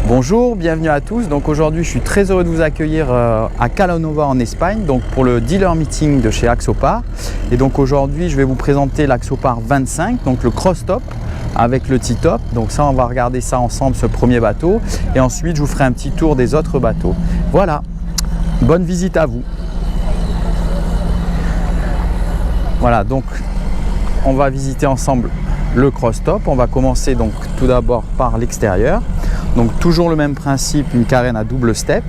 Bonjour, bienvenue à tous. Donc aujourd'hui, je suis très heureux de vous accueillir à Calanova en Espagne, donc pour le dealer meeting de chez Axopar. Et donc aujourd'hui, je vais vous présenter l'Axopar 25, donc le cross top avec le T-top. Donc ça, on va regarder ça ensemble, ce premier bateau. Et ensuite, je vous ferai un petit tour des autres bateaux. Voilà, bonne visite à vous. Voilà, donc on va visiter ensemble le cross top. On va commencer donc tout d'abord par l'extérieur. Donc toujours le même principe, une carène à double step,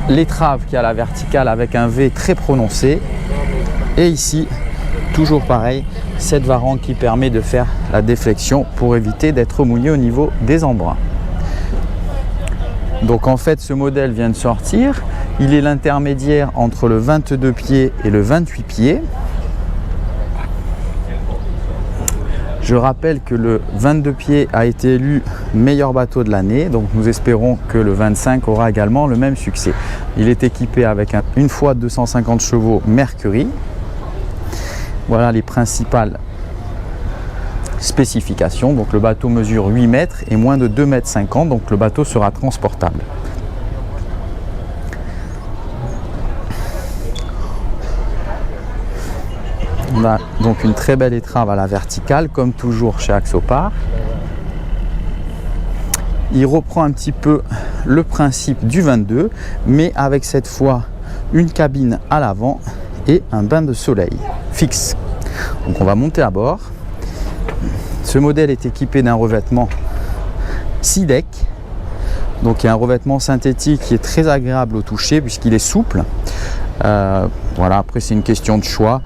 l'étrave qui est à la verticale avec un V très prononcé, et ici toujours pareil, cette varangue qui permet de faire la déflexion pour éviter d'être mouillé au niveau des embruns. Donc en fait, ce modèle vient de sortir, il est l'intermédiaire entre le 22 pieds et le 28 pieds. Je rappelle que le 22 pieds a été élu meilleur bateau de l'année, donc nous espérons que le 25 aura également le même succès. Il est équipé avec une fois 250 chevaux Mercury. Voilà les principales spécifications. Donc le bateau mesure 8 mètres et moins de 2,50 m, donc le bateau sera transportable. On a donc une très belle étrave à la verticale, comme toujours chez Axopar. Il reprend un petit peu le principe du 22, mais avec cette fois une cabine à l'avant et un bain de soleil fixe. Donc on va monter à bord. Ce modèle est équipé d'un revêtement SeaDek. Donc il y a un revêtement synthétique qui est très agréable au toucher puisqu'il est souple. Voilà, après c'est une question de choix.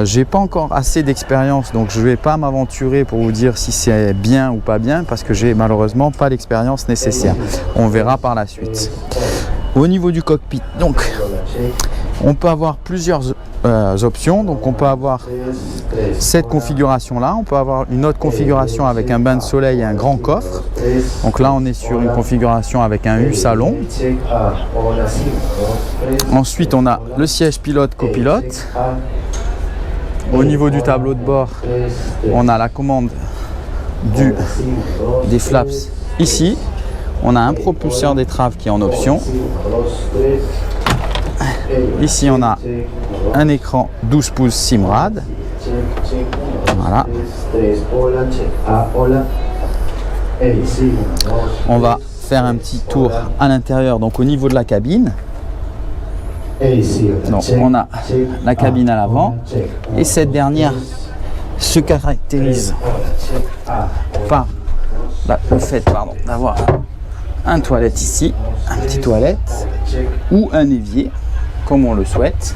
J'ai pas encore assez d'expérience, donc je vais pas m'aventurer pour vous dire si c'est bien ou pas bien parce que j'ai malheureusement pas l'expérience nécessaire. On verra par la suite. Au niveau du cockpit, donc on peut avoir plusieurs options. Donc on peut avoir cette configuration là, on peut avoir une autre configuration avec un bain de soleil et un grand coffre. Donc là on est sur une configuration avec un U-salon. Ensuite on a le siège pilote copilote. Au niveau du tableau de bord, on a la commande des flaps ici. On a un propulseur d'étrave qui est en option. Ici, on a un écran 12 pouces Simrad. Voilà. On va faire un petit tour à l'intérieur, donc au niveau de la cabine. Donc on a la cabine à l'avant et cette dernière se caractérise par le fait d'avoir un toilette ici, un petit toilette ou un évier comme on le souhaite.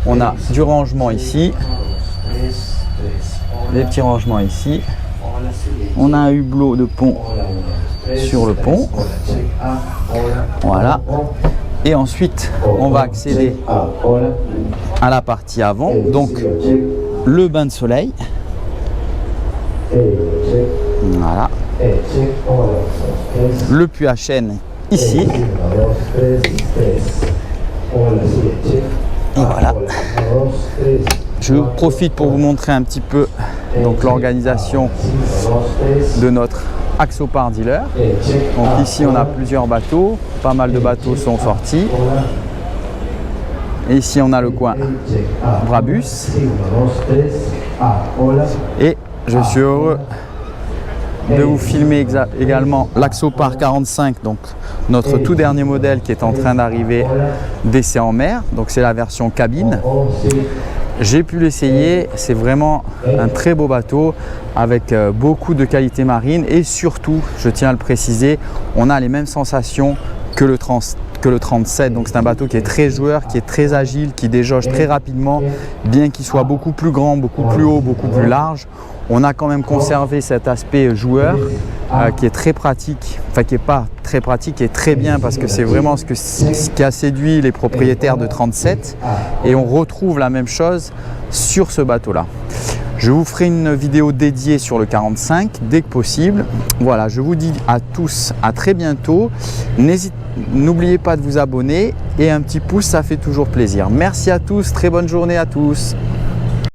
On a du rangement ici, des petits rangements ici. On a un hublot de pont sur le pont. Voilà. Et ensuite, on va accéder à la partie avant, donc le bain de soleil. Voilà. Le puits à chaîne ici. Et voilà. Je profite pour vous montrer un petit peu l'organisation de notre Axopar dealer. Donc ici on a plusieurs bateaux, pas mal de bateaux sont sortis. Et ici on a le coin Brabus. Et je suis heureux de vous filmer également l'Axopar 45, donc notre tout dernier modèle qui est en train d'arriver d'essai en mer. Donc c'est la version cabine. J'ai pu l'essayer, c'est vraiment un très beau bateau avec beaucoup de qualité marine et surtout, je tiens à le préciser, on a les mêmes sensations que le 37. Donc c'est un bateau qui est très joueur, qui est très agile, qui déjauge très rapidement, bien qu'il soit beaucoup plus grand, beaucoup plus haut, beaucoup plus large. On a quand même conservé cet aspect joueur qui est très pratique, enfin qui n'est pas très pratique, qui est très bien parce que c'est vraiment ce qui a séduit les propriétaires de 37 et on retrouve la même chose sur ce bateau-là. Je vous ferai une vidéo dédiée sur le 45 dès que possible. Voilà, je vous dis à tous à très bientôt. N'oubliez pas de vous abonner et un petit pouce, ça fait toujours plaisir. Merci à tous, très bonne journée à tous.